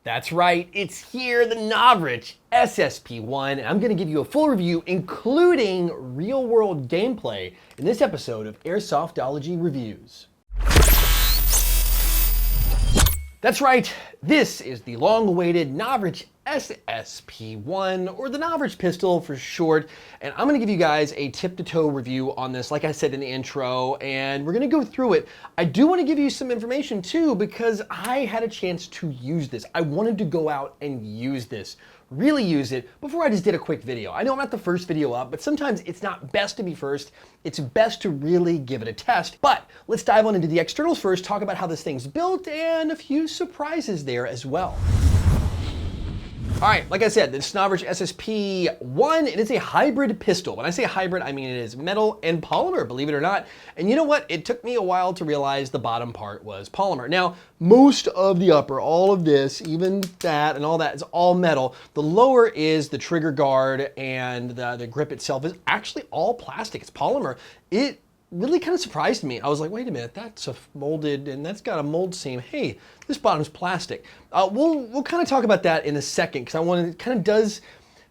That's right, it's here, the Novritsch SSP1, and I'm going to give you a full review, including real-world gameplay, in this episode of Airsoftology Reviews. That's right, this is the long-awaited Novritsch SSP1, or the Novritsch Pistol for short, and I'm going to give you guys a tip-to-toe review on this, like I said in the intro, and we're going to go through it. I do want to give you some information too, because I had a chance to use this. I wanted to go out and use this, really use it, before I just did a quick video. I know I'm not the first video up, but sometimes it's not best to be first. It's best to really give it a test. But let's dive on into the externals first, talk about how this thing's built, and a few surprises there as well. All right, like I said, this Novritsch SSP1, it is a hybrid pistol. When I say hybrid, I mean it is metal and polymer, believe it or not. And you know what? It took me a while to realize the bottom part was polymer. Now, most of the upper, all of this, even that and all that is all metal. The lower is the trigger guard, and the grip itself is actually all plastic. It's polymer. It really kind of surprised me. I was like, wait a minute, that's a molded, and that's got a mold seam. Hey, this bottom's plastic. We'll kind of talk about that in a second, because I want to, it kind of does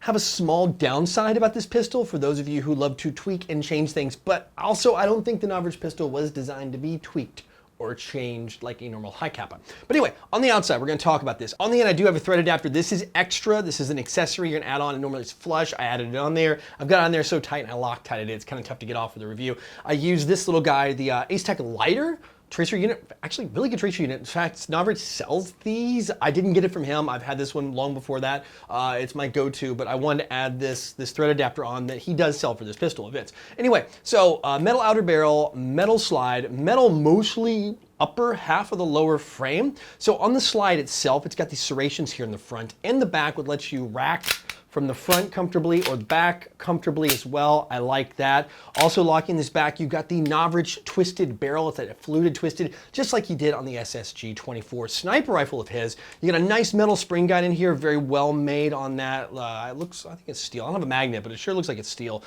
have a small downside about this pistol for those of you who love to tweak and change things, but also I don't think the Novritsch pistol was designed to be tweaked or changed like a normal high kappa. But anyway, on the outside, we're gonna talk about this. On the end, I do have a thread adapter. This is extra. This is an accessory you're gonna add on, and normally it's flush. I added it on there. I've got it on there so tight, and I Loctited it. It's kind of tough to get off for the review. I use this little guy, the Ace Tech lighter tracer unit, actually really good tracer unit. In fact, Novritsch sells these. I didn't get it from him. I've had this one long before that. It's my go-to, but I wanted to add this thread adapter on that he does sell for this pistol events. Anyway, so metal outer barrel, metal slide, metal mostly upper half of the lower frame. So on the slide itself, it's got these serrations here in the front and the back, would let you rack from the front comfortably or the back comfortably as well. I like that. Also locking this back, you've got the Novritsch twisted barrel. It's that fluted twisted, just like he did on the SSG-24 sniper rifle of his. You got a nice metal spring guide in here, very well made on that. It looks, I think it's steel. I don't have a magnet, but it sure looks like it's steel.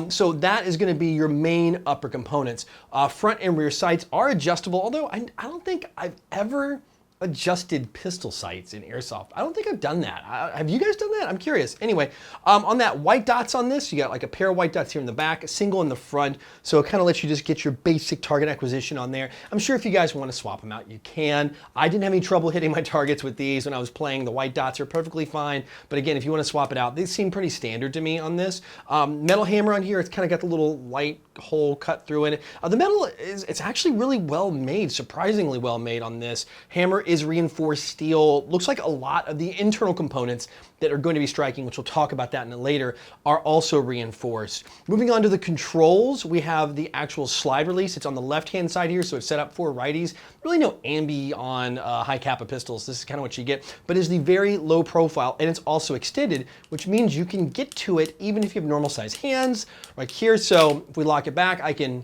So that is gonna be your main upper components. Front and rear sights are adjustable, although I don't think I've ever adjusted pistol sights in airsoft. I don't think I've done that. Have you guys done that? I'm curious. Anyway, on that white dots on this, you got like a pair of white dots here in the back, a single in the front, so it kind of lets you just get your basic target acquisition on there. I'm sure if you guys want to swap them out, you can. I didn't have any trouble hitting my targets with these when I was playing. The white dots are perfectly fine, but again, if you want to swap it out, they seem pretty standard to me on this. Metal hammer on here, it's kind of got the little light hole cut through in it. The metal it's actually really well made, surprisingly well made on this. Hammer is reinforced steel. Looks like a lot of the internal components that are going to be striking, which we'll talk about that in a later, are also reinforced. Moving on to the controls, we have the actual slide release. It's on the left-hand side here, so it's set up for righties. Really no ambi on high kappa pistols. This is kind of what you get, but it's the very low profile, and it's also extended, which means you can get to it even if you have normal size hands, like here. So if we lock it back, I can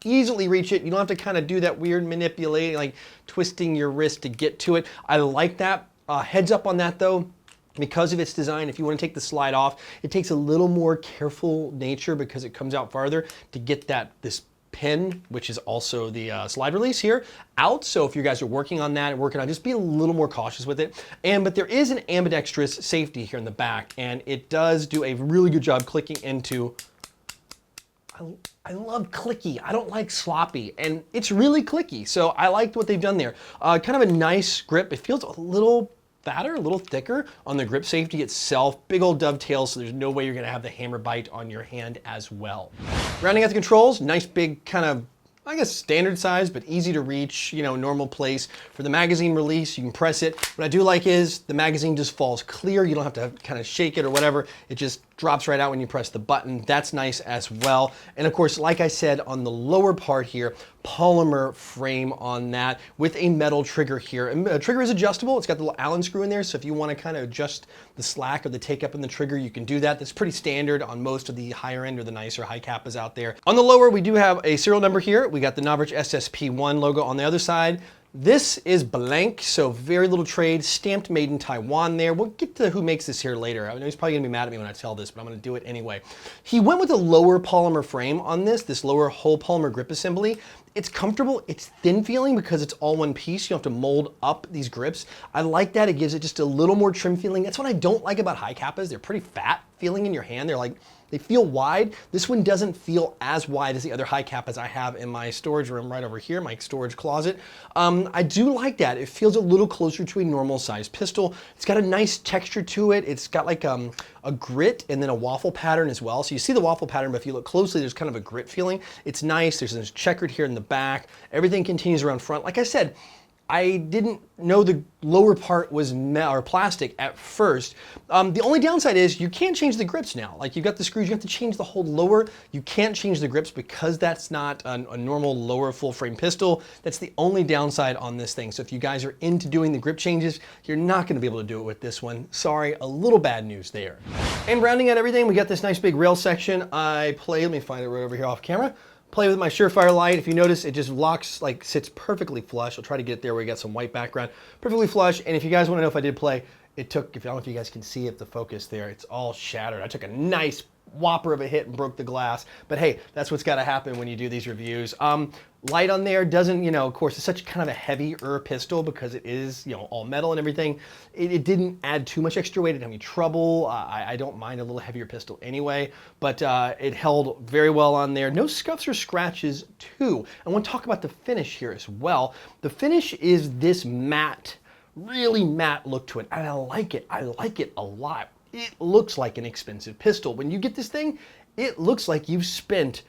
easily reach it. You don't have to kind of do that weird manipulating, like twisting your wrist to get to it. I like that. Heads up on that though, because of its design, if you want to take the slide off, it takes a little more careful nature because it comes out farther to get this pin, which is also the slide release here, out. So if you guys are working on that and working on, just be a little more cautious with it. But there is an ambidextrous safety here in the back, and it does do a really good job clicking into. I love clicky. I don't like sloppy, and it's really clicky. So I liked what they've done there. Kind of a nice grip. It feels a little fatter, a little thicker on the grip safety itself. Big old dovetail, so there's no way you're gonna have the hammer bite on your hand as well. Rounding out the controls, nice big kind of, I guess standard size, but easy to reach, you know, normal place. For the magazine release, you can press it. What I do like is the magazine just falls clear. You don't have to kind of shake it or whatever. It just drops right out when you press the button. That's nice as well. And of course, like I said, on the lower part here, polymer frame on that with a metal trigger here. And the trigger is adjustable. It's got the little Allen screw in there. So if you want to kind of adjust the slack or the take up in the trigger, you can do that. That's pretty standard on most of the higher end or the nicer high kappas out there. On the lower, we do have a serial number here. We got the Novritsch SSP1 logo on the other side. This is blank, so very little trade, stamped made in Taiwan there. We'll get to who makes this here later. I know he's probably gonna be mad at me when I tell this, but I'm gonna do it anyway. He went with a lower polymer frame on this lower whole polymer grip assembly. It's comfortable, it's thin feeling because it's all one piece. You don't have to mold up these grips. I like that, it gives it just a little more trim feeling. That's what I don't like about high kappas. They're pretty fat feeling in your hand. They feel wide. This one doesn't feel as wide as the other high kappas I have in my storage room right over here, my storage closet. I do like that. It feels a little closer to a normal size pistol. It's got a nice texture to it. It's got like a grit and then a waffle pattern as well. So you see the waffle pattern, but if you look closely, there's kind of a grit feeling. It's nice. There's this checkered here in the back. Everything continues around front. Like I said, I didn't know the lower part was plastic at first. The only downside is you can't change the grips now. Like you've got the screws, you have to change the whole lower. You can't change the grips because that's not a normal lower full frame pistol. That's the only downside on this thing. So if you guys are into doing the grip changes, you're not gonna be able to do it with this one. Sorry, a little bad news there. And rounding out everything, we got this nice big rail section. Let me find it right over here off camera. Play with my Surefire light. If you notice, it just locks, like sits perfectly flush. I'll try to get it there where we got some white background. Perfectly flush. And if you guys want to know if I did play, I don't know if you guys can see it, the focus there, it's all shattered. I took a nice whopper of a hit and broke the glass. But hey, that's what's got to happen when you do these reviews. Light on there doesn't, of course, it's such kind of a heavier pistol because it is, all metal and everything. It didn't add too much extra weight. It didn't have any trouble. I don't mind a little heavier pistol anyway, but it held very well on there. No scuffs or scratches too. I want to talk about the finish here as well. The finish is this matte, really matte look to it, and I like it. I like it a lot. It looks like an expensive pistol. When you get this thing, it looks like you've spent,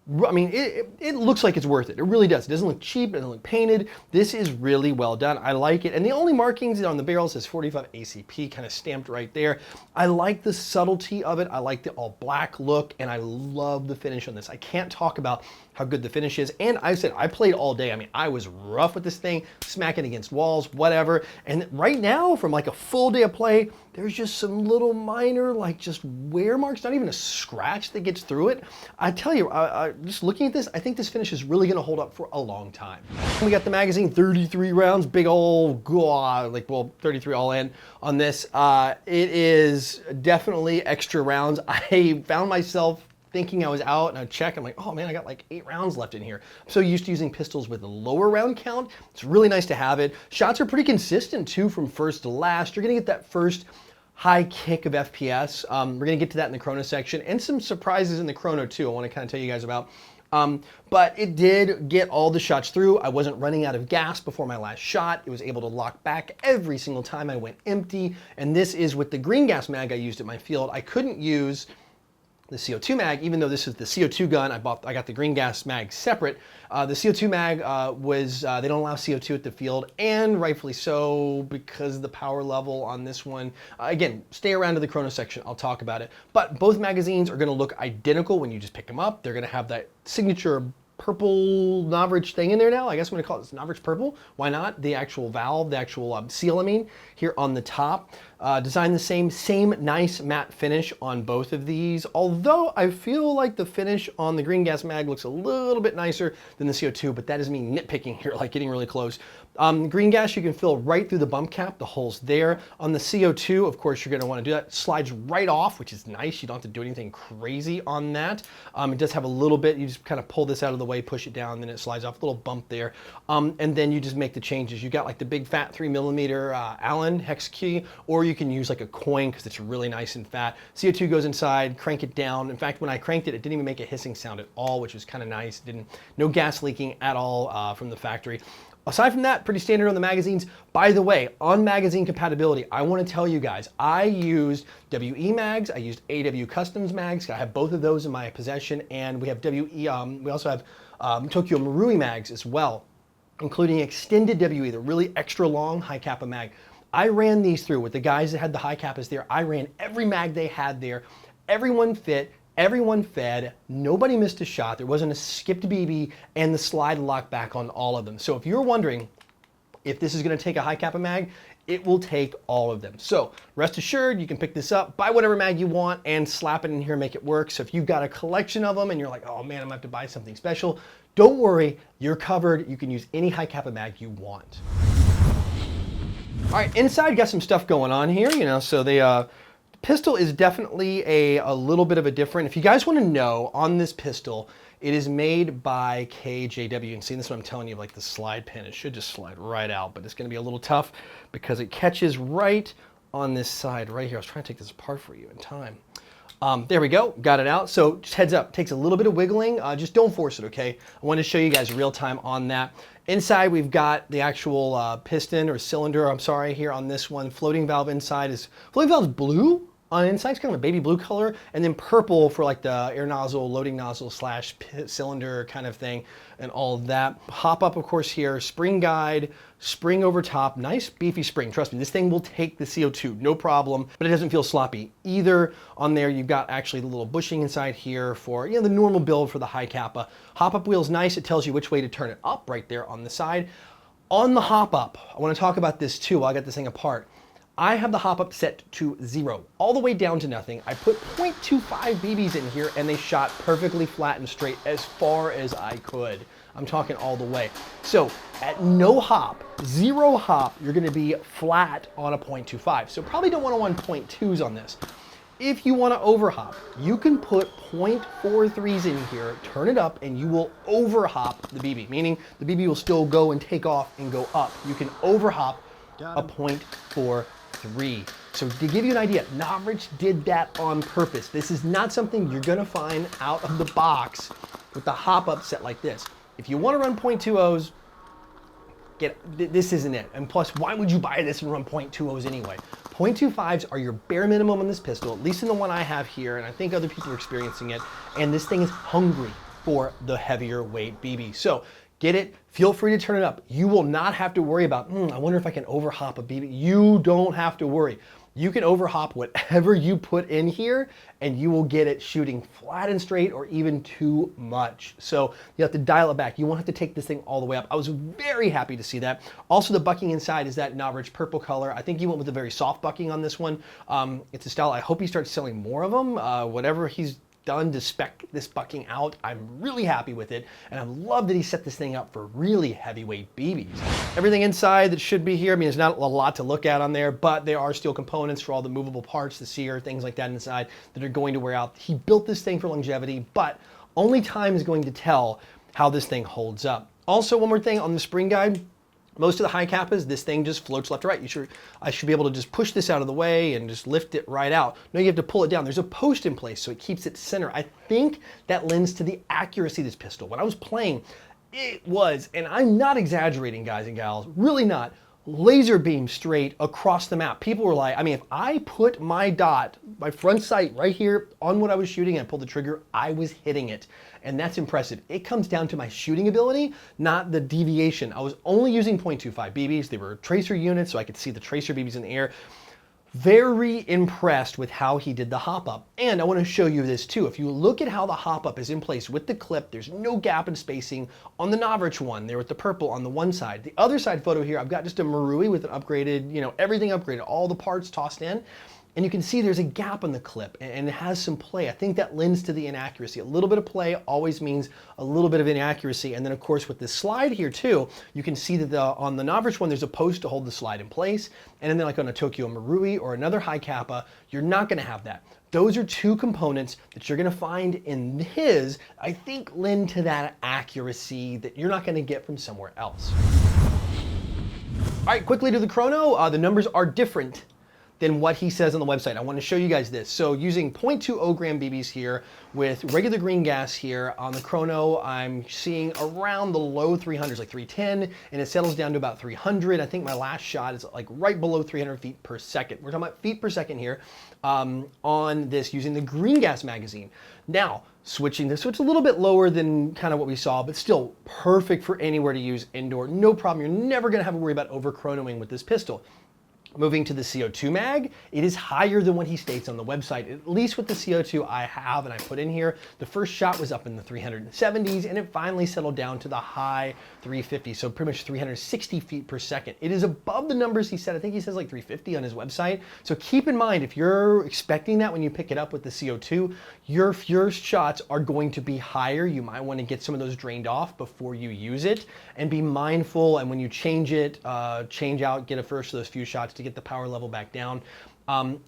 it looks like it's worth it. It really does. It doesn't look cheap. It doesn't look painted. This is really well done. I like it. And the only markings on the barrel says 45 ACP kind of stamped right there. I like the subtlety of it. I like the all black look, and I love the finish on this. I can't talk about how good the finish is. And I said, I played all day. I was rough with this thing, smacking against walls, whatever. And right now, from like a full day of play, there's just some little minor, like just wear marks, not even a scratch that gets through it. I tell you, just looking at this, I think this finish is really gonna hold up for a long time. We got the magazine, 33 rounds, big old, 33 all in on this. It is definitely extra rounds. I found myself thinking I was out and I check, I'm like, oh man, I got like 8 rounds left in here. I'm so used to using pistols with a lower round count. It's really nice to have it. Shots are pretty consistent too from first to last. You're gonna get that first high kick of FPS. We're gonna get to that in the Chrono section and some surprises in the Chrono too I wanna kind of tell you guys about. But it did get all the shots through. I wasn't running out of gas before my last shot. It was able to lock back every single time I went empty. And this is with the green gas mag I used at my field. I couldn't use the CO2 mag, even though this is the CO2 gun. I got the green gas mag separate. The CO2 mag they don't allow CO2 at the field, and rightfully so because of the power level on this one. Again, stay around to the Chrono section, I'll talk about it. But both magazines are gonna look identical when you just pick them up. They're gonna have that signature purple Novritsch thing in there now. I guess I'm gonna call it Novritsch purple. Why not? The actual valve, the actual seal, here on the top. Designed the same nice matte finish on both of these. Although I feel like the finish on the green gas mag looks a little bit nicer than the CO2, but that is me nitpicking here, like getting really close. Green gas, you can fill right through the bump cap, the hole's there. On the CO2, of course, you're gonna wanna do that. It slides right off, which is nice. You don't have to do anything crazy on that. It does have a little bit, you just kind of pull this out of the way, push it down, then it slides off, a little bump there. And then you just make the changes. You got like the big fat 3mm Allen hex key, or you can use like a coin because it's really nice and fat. CO2 goes inside, crank it down. In fact, when I cranked it, it didn't even make a hissing sound at all, which was kind of nice. No gas leaking at all from the factory. Aside from that, pretty standard on the magazines. By the way, on magazine compatibility, I want to tell you guys, I used WE mags, I used AW Customs mags. I have both of those in my possession, and we have WE. We also have Tokyo Marui mags as well, including extended WE, the really extra long high kappa mag. I ran these through with the guys that had the high kappas there. I ran every mag they had there. Everyone fit. Everyone fed, nobody missed a shot, there wasn't a skipped BB, and the slide locked back on all of them. So if you're wondering if this is gonna take a high kappa mag, it will take all of them. So rest assured, you can pick this up, buy whatever mag you want, and slap it in here and make it work. So if you've got a collection of them and you're like, oh man, I'm gonna have to buy something special, don't worry, you're covered. You can use any high kappa mag you want. All right, inside got some stuff going on here, so the pistol is definitely a little bit of a different. If you guys want to know on this pistol, It is made by KJW, and see, this is what I'm telling you, like the slide pin, it should just slide right out, but it's gonna be a little tough because it catches right on this side right here. I was trying to take this apart for you in time. There we go, got it out. So just heads up, takes a little bit of wiggling, just don't force it, okay? I want to show you guys real time on that. Inside we've got the actual piston or cylinder, I'm sorry, here on this one. Floating valve inside is, floating valve is blue on inside, it's kind of a baby blue color, and then purple for like the air nozzle, loading nozzle slash cylinder kind of thing, and all of that. Hop up, of course, here, spring guide, spring over top, nice beefy spring. Trust me, this thing will take the CO2, no problem, but it doesn't feel sloppy either. On there, you've got actually the little bushing inside here for, you know, the normal build for the high kappa. Hop up wheel's nice, it tells you which way to turn it up right there on the side. On the hop up, I want to talk about this too while I got this thing apart. I have the hop up set to 0, all the way down to nothing. I put 0.25 BBs in here and they shot perfectly flat and straight as far as I could. I'm talking all the way. So at no hop, 0 hop, you're gonna be flat on a 0.25. So probably don't wanna run 0.2s on this. If you wanna overhop, you can put 0.43s in here, turn it up, and you will overhop the BB, meaning the BB will still go and take off and go up. You can overhop a 0.43. So to give you an idea, Novritsch did that on purpose. This is not something you're gonna find out of the box with the hop up set like this. If you wanna run 0.20s, this isn't it. And plus, why would you buy this and run 0.20s anyway? 0.25s are your bare minimum on this pistol, at least in the one I have here, and I think other people are experiencing it, and this thing is hungry for the heavier weight BB. So get it, feel free to turn it up. You will not have to worry about, I wonder if I can overhop a BB. You don't have to worry. You can overhop whatever you put in here and you will get it shooting flat and straight or even too much. So you have to dial it back. You won't have to take this thing all the way up. I was very happy to see that. Also, the bucking inside is that Novritsch purple color. I think he went with a very soft bucking on this one. It's a style, I hope he starts selling more of them. Whatever he's done to spec this bucking out, I'm really happy with it, and I love that he set this thing up for really heavyweight BBs. Everything inside that should be here, I mean, there's not a lot to look at on there, but there are steel components for all the movable parts, the sear, things like that inside that are going to wear out. He built this thing for longevity, but only time is going to tell how this thing holds up. Also, one more thing on the spring guide, most of the high kappas, this thing just floats left to right. I should be able to just push this out of the way and just lift it right out. No, you have to pull it down. There's a post in place so it keeps it center. I think that lends to the accuracy of this pistol. When I was playing, it was, and I'm not exaggerating, guys and gals, really not, laser beam straight across the map. People were like, I mean, if I put my dot, my front sight right here on what I was shooting and I pulled the trigger, I was hitting it. And that's impressive. It comes down to my shooting ability, not the deviation. I was only using 0.25 BBs. They were tracer units, so I could see the tracer BBs in the air. Very impressed with how he did the hop up. And I want to show you this too. If you look at how the hop up is in place with the clip, there's no gap in spacing on the Novritsch one there with the purple on the one side. The other side photo here, I've got just a Marui with an upgraded, you know, everything upgraded, all the parts tossed in. And you can see there's a gap on the clip and it has some play. I think that lends to the inaccuracy. A little bit of play always means a little bit of inaccuracy. And then of course with this slide here too, you can see that on the Novritsch one, there's a post to hold the slide in place. And then like on a Tokyo Marui or another high kappa, you're not gonna have that. Those are two components that you're gonna find in his, I think lend to that accuracy that you're not gonna get from somewhere else. All right, quickly to the chrono, the numbers are different than what he says on the website. I want to show you guys this. So using 0.20 gram BBs here with regular green gas here on the chrono, I'm seeing around the low 300s, like 310, and it settles down to about 300. I think my last shot is like right below 300 feet per second. We're talking about feet per second here on this using the green gas magazine. Now, switching this, so it's a little bit lower than kind of what we saw, but still perfect for anywhere to use indoor. No problem. You're never going to have to worry about over chronoing with this pistol. Moving to the CO2 mag, it is higher than what he states on the website, at least with the CO2 I have and I put in here. The first shot was up in the 370s and it finally settled down to the high 350s, so pretty much 360 feet per second. It is above the numbers he said. I think he says like 350 on his website. So keep in mind, if you're expecting that when you pick it up with the CO2, your first shots are going to be higher. You might want to get some of those drained off before you use it and be mindful. And when you change it, change out, get a first of those few shots to get the power level back down.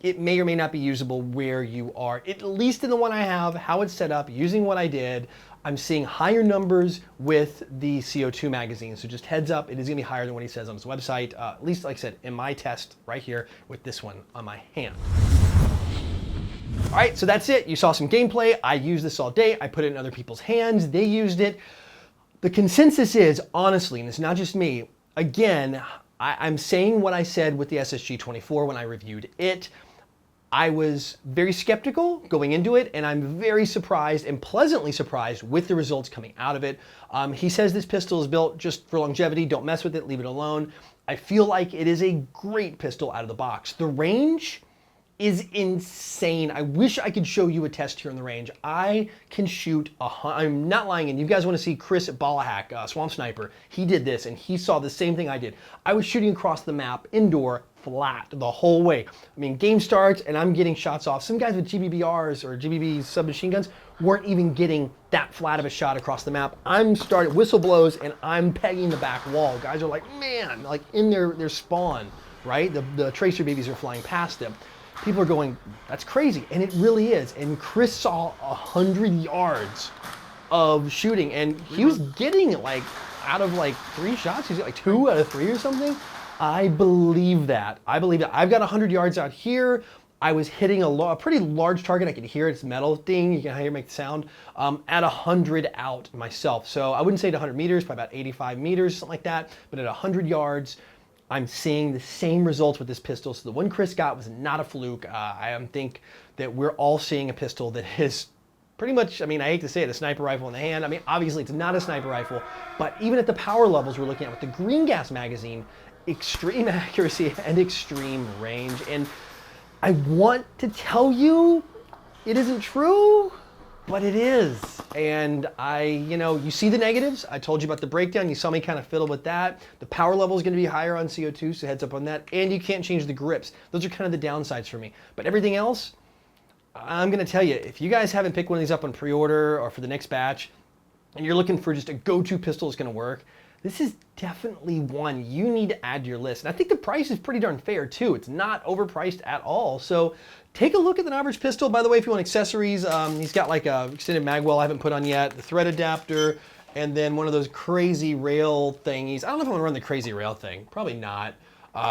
It may or may not be usable where you are, at least in the one I have, how it's set up, using what I did. I'm seeing higher numbers with the CO2 magazine. So just heads up, it is gonna be higher than what he says on his website. At least, like I said, in my test right here with this one on my hand. All right, so that's it. You saw some gameplay. I used this all day. I put it in other people's hands. They used it. The consensus is, honestly, and it's not just me, again, I'm saying what I said with the SSG-24 when I reviewed it. I was very skeptical going into it, and I'm very surprised and pleasantly surprised with the results coming out of it. He says this pistol is built just for longevity. Don't mess with it, leave it alone. I feel like it is a great pistol out of the box. The range is insane. I wish I could show you a test here in the range. I can shoot, I'm not lying, and you guys wanna see Chris at Ballahak, Swamp Sniper, he did this and he saw the same thing I did. I was shooting across the map, indoor, flat, the whole way. I mean, game starts and I'm getting shots off. Some guys with GBBRs or GBB submachine guns weren't even getting that flat of a shot across the map. Whistle blows and I'm pegging the back wall. Guys are like, man, like in their spawn, right? The tracer babies are flying past them. People are going, that's crazy, and it really is. And Chris saw 100 yards of shooting, and he was getting it like out of like 3 shots. He's like 2 out of 3 or something. I believe that. I believe that. I've got 100 yards out here. I was hitting a pretty large target. I could hear its metal thing. You can hear it make the sound at 100 out myself. So I wouldn't say to 100 meters, probably about 85 meters, something like that. But at 100 yards, I'm seeing the same results with this pistol. So the one Chris got was not a fluke. I think that we're all seeing a pistol that is pretty much, I mean, I hate to say it, a sniper rifle in the hand. I mean, obviously it's not a sniper rifle, but even at the power levels we're looking at with the green gas magazine, extreme accuracy and extreme range. And I want to tell you it isn't true, but it is. And you see the negatives. I told you about the breakdown. You saw me kind of fiddle with that. The power level is going to be higher on CO2, so heads up on that. And you can't change the grips. Those are kind of the downsides for me. But everything else, I'm going to tell you, if you guys haven't picked one of these up on pre-order or for the next batch, and you're looking for just a go-to pistol that's going to work, this is definitely one you need to add to your list. And I think the price is pretty darn fair too. It's not overpriced at all. So take a look at the Novritsch pistol. By the way, if you want accessories, he's got like a extended mag well I haven't put on yet, the thread adapter, and then one of those crazy rail thingies. I don't know if I'm gonna run the crazy rail thing. Probably not.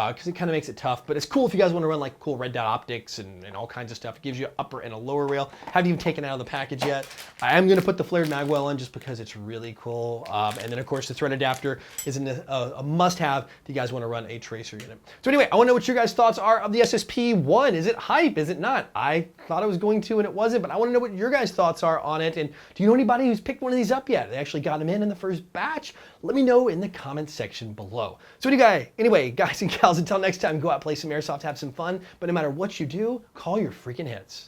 Because it kind of makes it tough, but it's cool if you guys want to run like cool red dot optics and all kinds of stuff. It gives you an upper and a lower rail. Haven't even taken it out of the package yet. I am going to put the flared magwell in just because it's really cool. And then of course the thread adapter is a must-have if you guys want to run a tracer unit. So anyway, I want to know what your guys' thoughts are of the SSP-1. Is it hype? Is it not? I thought it was going to and it wasn't, but I want to know what your guys' thoughts are on it. And do you know anybody who's picked one of these up yet? They actually got them in the first batch? Let me know in the comments section below. So anyway, guys and gals, until next time, go out, play some airsoft, have some fun. But no matter what you do, call your freaking hits.